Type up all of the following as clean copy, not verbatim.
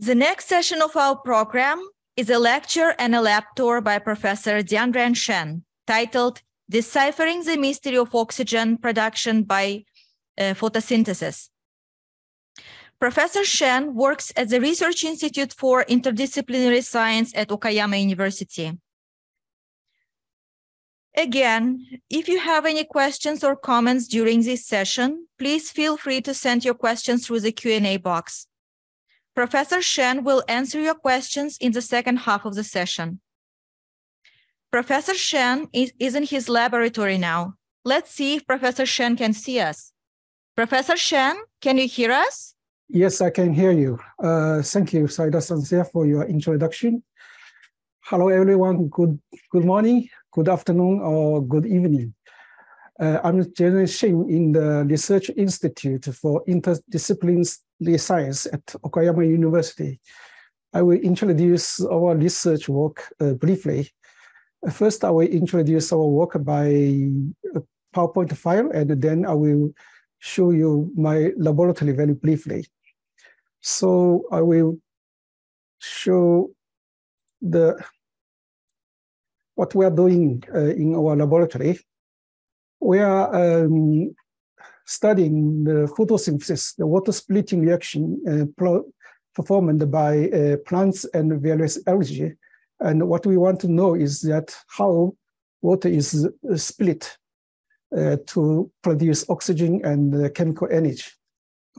The next session of our program is a lecture and a lab tour by Professor Jianren SHEN, titled Deciphering the Mystery of Oxygen Production by Photosynthesis. Professor SHEN works at the Research Institute for Interdisciplinary Science at Okayama University. Again, if you have any questions or comments during this session, please feel free to send your questions through the Q&A box. Professor SHEN will answer your questions in the second half of the session. Professor SHEN is in his laboratory now. Let's see if Professor SHEN can see us. Professor SHEN, can you hear us? Yes, I can hear you. Thank you, Saida-sensei, for your introduction. Hello, everyone. Good morning, good afternoon, or good evening. I'm Jianren SHEN in the Research Institute for Interdisciplinary Science at Okayama University. I will introduce our research work briefly. First, I will introduce our work by a PowerPoint file, and then I will show you my laboratory very briefly. So I will show what we are doing in our laboratory. We are studying the photosynthesis, the water splitting reaction performed by plants and various algae. And what we want to know is that how water is split to produce oxygen and chemical energy.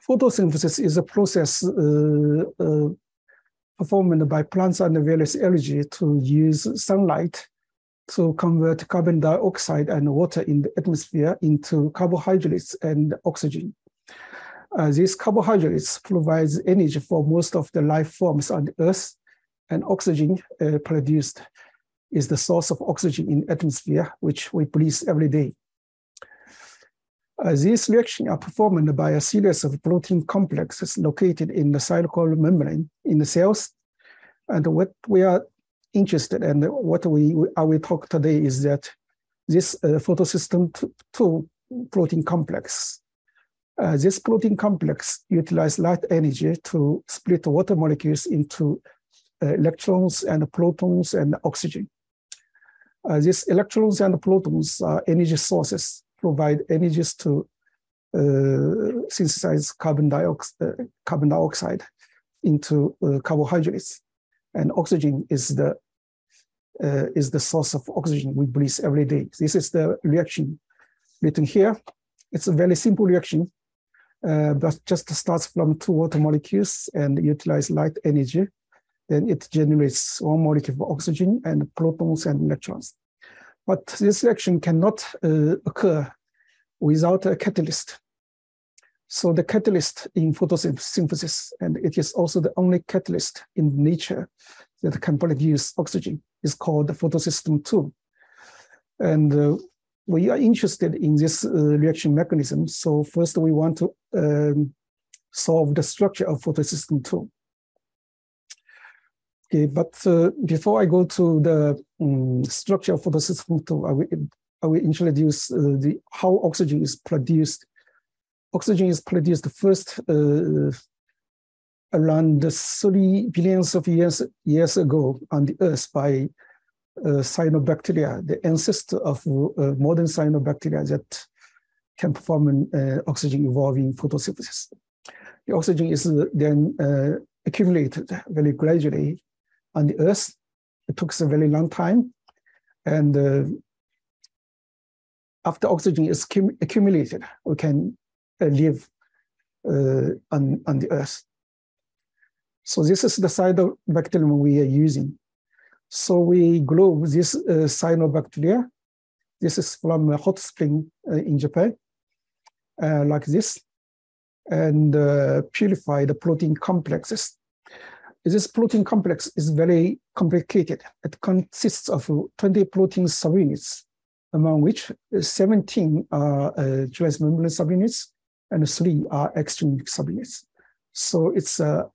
Photosynthesis is a process performed by plants and various algae to use sunlight to convert carbon dioxide and water in the atmosphere into carbohydrates and oxygen. These carbohydrates provide energy for most of the life forms on the Earth, and oxygen produced is the source of oxygen in the atmosphere, which we breathe every day. These reactions are performed by a series of protein complexes located in the cytochrome membrane in the cells. And what we are interested in, and what we will talk today is that this photosystem 2 protein complex. This protein complex utilizes light energy to split water molecules into electrons and protons and oxygen. These electrons and protons are energy sources, provide energies to synthesize carbon dioxide into carbohydrates, and oxygen is the source of oxygen we breathe every day. This is the reaction written here. It's a very simple reaction, but just starts from 2 water molecules and utilize light energy. Then it generates 1 molecule of oxygen and protons and electrons. But this reaction cannot occur without a catalyst. So the catalyst in photosynthesis, and it is also the only catalyst in nature that can produce oxygen, is called the photosystem 2. And we are interested in this reaction mechanism. So first we want to solve the structure of photosystem 2. Okay, but before I go to the structure of photosystem 2, I will introduce how oxygen is produced. Oxygen is produced first around 3 billions of years ago on the Earth by cyanobacteria, the ancestor of modern cyanobacteria that can perform oxygen evolving photosynthesis. The oxygen is then accumulated very gradually on the Earth. It took a very long time, and after oxygen is accumulated, we can live on the Earth. So this is the cyanobacterium we are using. So we grow this cyanobacteria. This is from a hot spring in Japan, like this, and purify the protein complexes. This protein complex is very complicated. It consists of 20 protein subunits, among which 17 are transmembrane subunits and 3 are extrinsic subunits. So it's a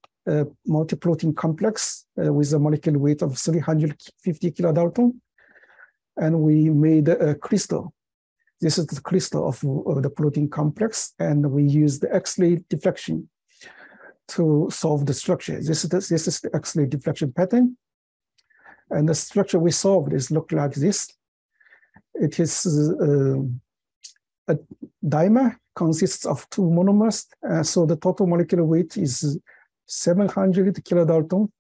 multi-protein complex with a molecular weight of 350 kilodalton. And we made a crystal. This is the crystal of the protein complex, and we use the X-ray diffraction to solve the structure. This is the X-ray diffraction pattern. And the structure we solved is look like this. It is a dimer, consists of 2 monomers. So the total molecular weight is 700 kilodalton,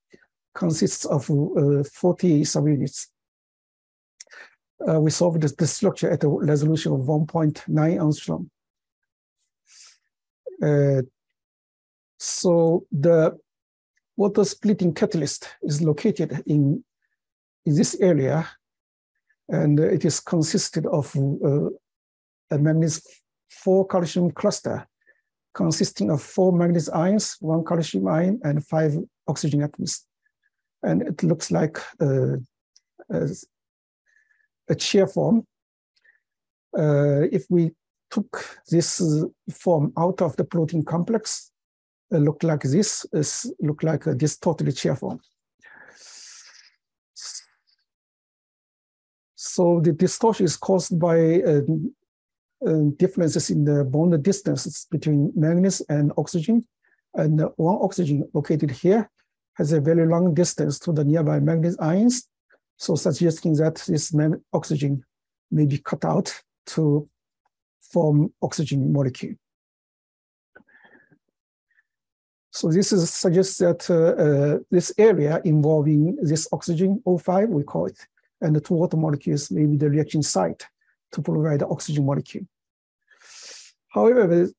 consists of 40 subunits. We solved the structure at a resolution of 1.9 angstrom. So the water splitting catalyst is located in this area, and it is consisted of a manganese 4 calcium cluster consisting of 4 manganese ions, 1 calcium ion, and 5 oxygen atoms. And it looks like a chair form. If we took this form out of the protein complex, look like this, look like this totally chair form. So the distortion is caused by differences in the bond distances between manganese and oxygen. And one oxygen located here has a very long distance to the nearby manganese ions, so suggesting that this oxygen may be cut out to form oxygen molecule. So this suggests that this area involving this oxygen O5, we call it, and the 2 water molecules may be the reaction site to provide the oxygen molecule. However,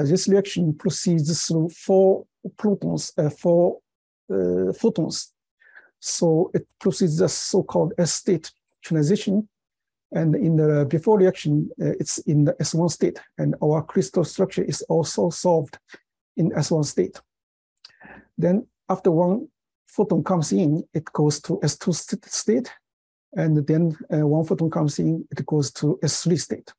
this reaction proceeds through 4 protons, 4 photons. So it proceeds a so-called S-state transition. And in the before reaction, it's in the S1 state. And our crystal structure is also solved in S1 state. Then after 1 photon comes in, it goes to S2 state. And then 1 photon comes in, it goes to S3 state.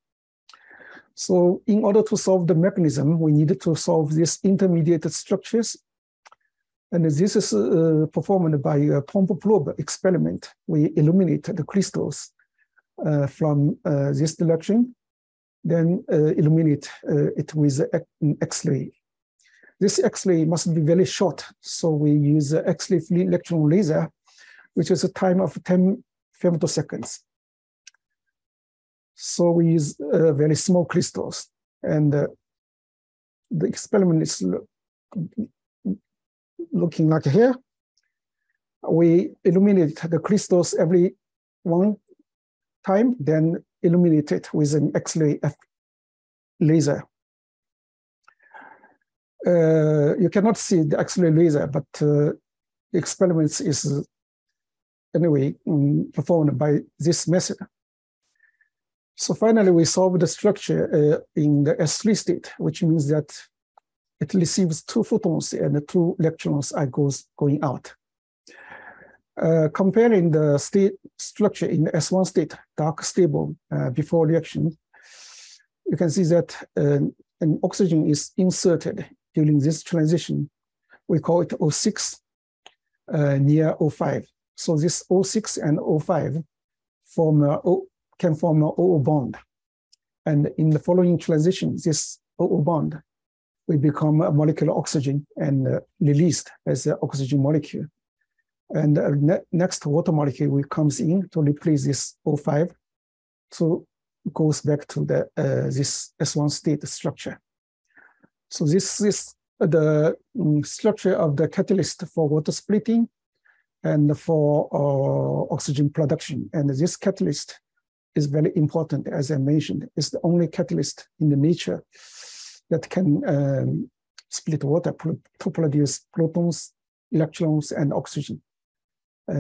So in order to solve the mechanism, we needed to solve these intermediate structures. And this is performed by a pump probe experiment. We illuminate the crystals from this direction, then illuminate it with an X-ray. This X-ray must be very short, so we use the X-ray free electron laser, which is a time of 10 femtoseconds. So we use very small crystals, and the experiment is looking like here. We illuminate the crystals every 1 time, then illuminate it with an X-ray laser. You cannot see the X-ray laser, but the experiment is anyway performed by this method. So finally, we solve the structure in the S3 state, which means that it receives 2 photons and the 2 electrons are going out. Comparing the state structure in the S1 state, dark stable before reaction, you can see that an oxygen is inserted during this transition. We call it O6 near O5. So this O6 and O5 can form an OO bond. And in the following transition, this OO bond will become a molecular oxygen and released as an oxygen molecule. And the next water molecule will comes in to replace this O5, so it goes back to the this S1 state structure. So this is the structure of the catalyst for water splitting and for oxygen production. And this catalyst is very important, as I mentioned. It's the only catalyst in the nature that can split water to produce protons, electrons, and oxygen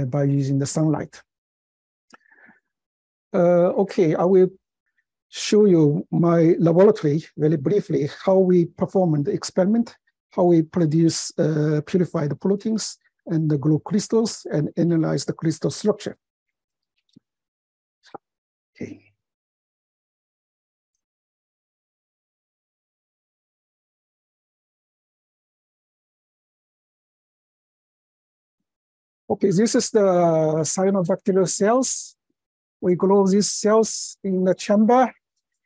by using the sunlight. Okay, I will show you my laboratory very briefly, how we perform the experiment, how we produce purified proteins and the glow crystals and analyze the crystal structure. Okay. Okay, this is the cyanobacterial cells. We grow these cells in the chamber,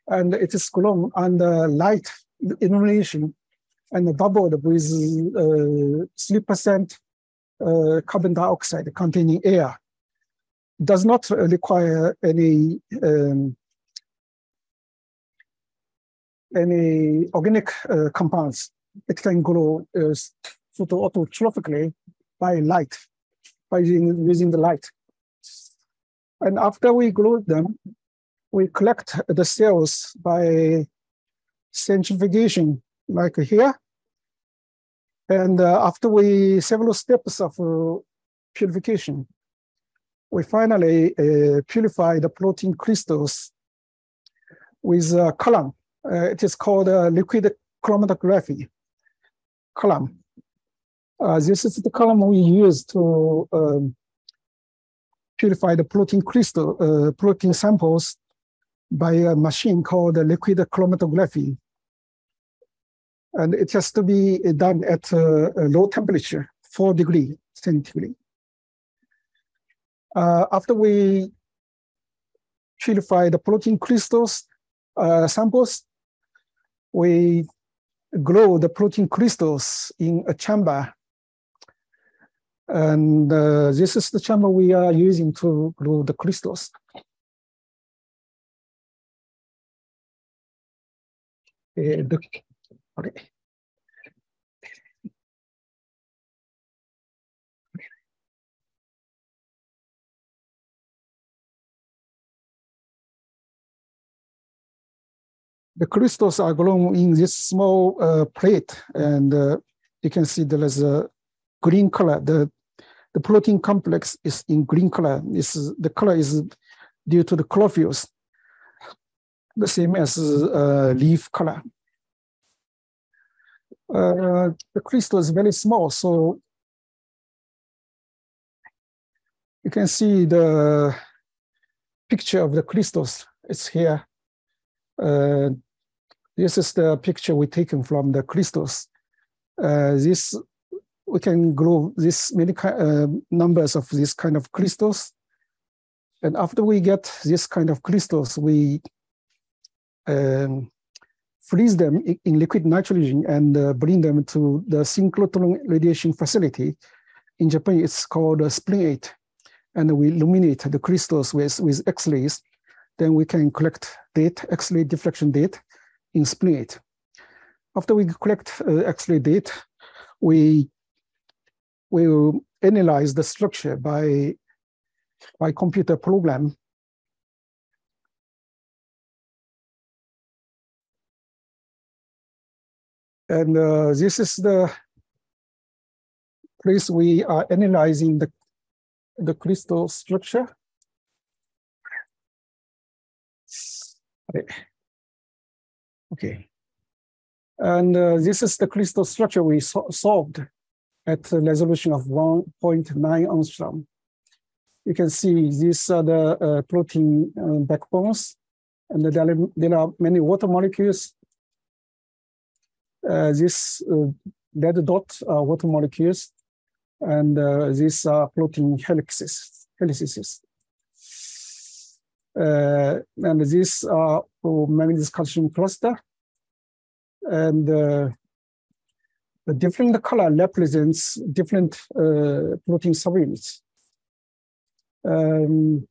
and it is grown under light illumination. and doubled with 3% carbon dioxide containing air. Does not require any organic compounds. It can grow phototrophically by light, by using the light. And after we grow them, we collect the cells by centrifugation, like here. And after several steps of purification, we finally purify the protein crystals with a column. It is called liquid chromatography column. This is the column we use to purify the protein crystal, protein samples by a machine called liquid chromatography. And it has to be done at a low temperature, 4 degrees centigrade. After we purify the protein crystals samples, we grow the protein crystals in a chamber. And this is the chamber we are using to grow the crystals. The crystals are grown in this small plate, and you can see there is a green color. The protein complex is in green color. The color is due to the chlorophylls, the same as leaf color. The crystal is very small, so you can see the picture of the crystals. It's here. This is the picture we taken from the crystals. We can grow this many numbers of this kind of crystals. And after we get this kind of crystals, we freeze them in liquid nitrogen and bring them to the synchrotron radiation facility. In Japan, it's called SPLIN-8. And we illuminate the crystals with X-rays. Then we can collect data, X-ray diffraction data in SPLIN-8. After we collect X-ray data, we will analyze the structure by computer program. And this is the place we are analyzing the crystal structure. Okay. And this is the crystal structure we solved at a resolution of 1.9 angstrom. You can see these are the protein backbones, and there are many water molecules. This red dot are water molecules, and these are protein helices. And these are manganese calcium cluster. And the different color represents different protein subunits. You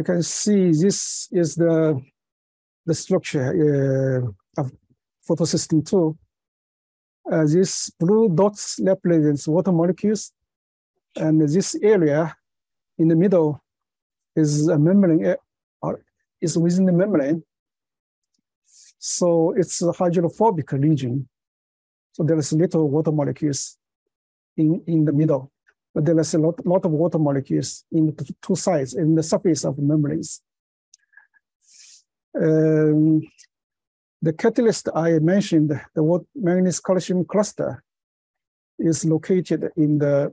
can see this is the structure of photosystem 2. This blue dots represents water molecules, and this area in the middle is a membrane, is within the membrane. So it's a hydrophobic region. So there is little water molecules in the middle, but there is a lot of water molecules in the two sides, in the surface of the membranes. The catalyst I mentioned, the manganese calcium cluster, is located in the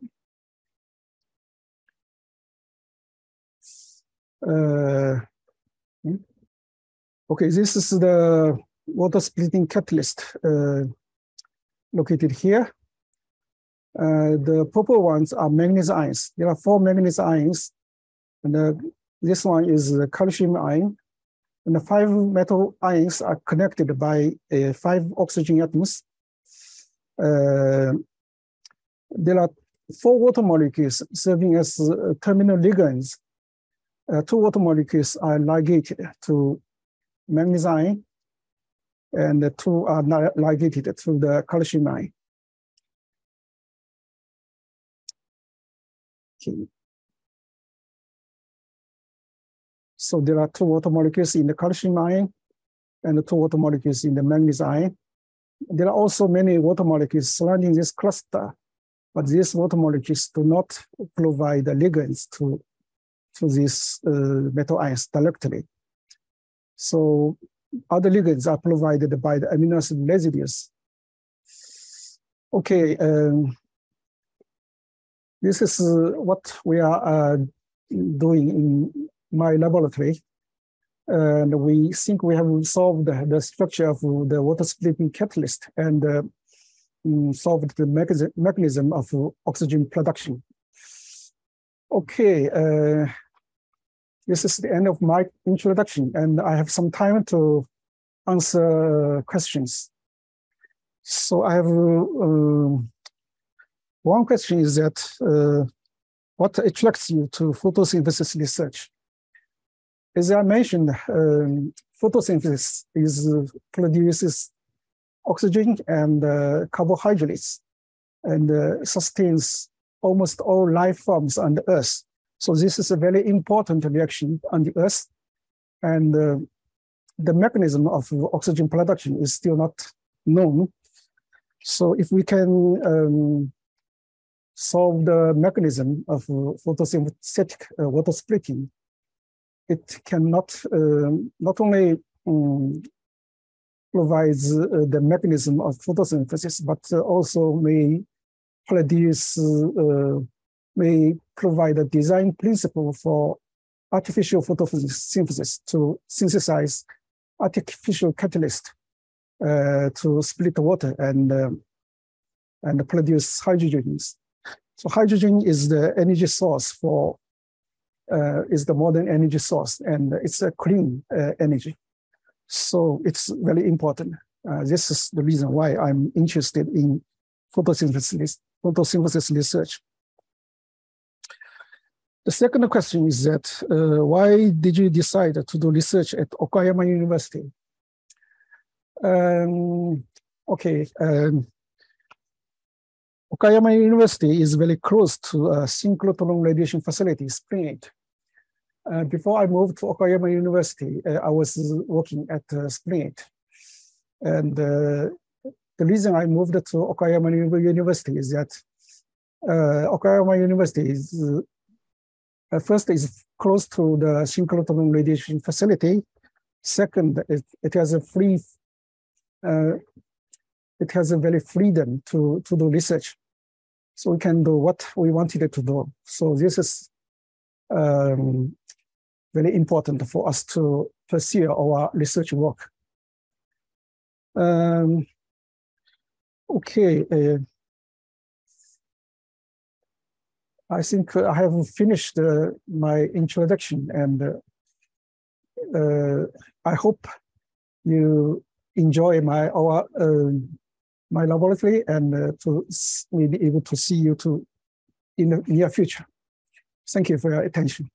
okay, this is the water splitting catalyst located here. The purple ones are manganese ions. There are 4 manganese ions, and this one is the calcium ion. And the 5 metal ions are connected by 5 oxygen atoms. There are 4 water molecules serving as terminal ligands. 2 water molecules are ligated to manganese ion, and the 2 are not ligated to the calcium ion. Okay. So there are 2 water molecules in the calcium ion and 2 water molecules in the manganese ion. There are also many water molecules surrounding this cluster, but these water molecules do not provide the ligands to these metal ions directly. So other ligands are provided by the amino acid residues. Okay, this is what we are doing in my laboratory. And we think we have solved the structure of the water splitting catalyst and solved the mechanism of oxygen production. Okay, this is the end of my introduction, and I have some time to answer questions. So I have one question is that what attracts you to photosynthesis research? As I mentioned, photosynthesis produces oxygen and carbohydrates and sustains almost all life forms on the Earth. So this is a very important reaction on the Earth. And the mechanism of oxygen production is still not known. So if we can solve the mechanism of photosynthetic water splitting, it cannot not only provides the mechanism of photosynthesis, but also may provide a design principle for artificial photosynthesis to synthesize artificial catalyst to split the water and produce hydrogens. So hydrogen is the energy source for is the modern energy source, and it's a clean energy. So it's very important. This is the reason why I'm interested in photosynthesis research. The second question is that why did you decide to do research at Okayama University? Okayama University is very close to a synchrotron radiation facility, Spring 8. Before I moved to Okayama University, I was working at Spring 8. And the reason I moved to Okayama University is that Okayama University is, first, is close to the synchrotron radiation facility. Second, it has a very freedom to do research. So we can do what we wanted to do. So this is very important for us to pursue our research work. I think I have finished my introduction, and I hope you enjoy my laboratory and to be able to see you in the near future. Thank you for your attention.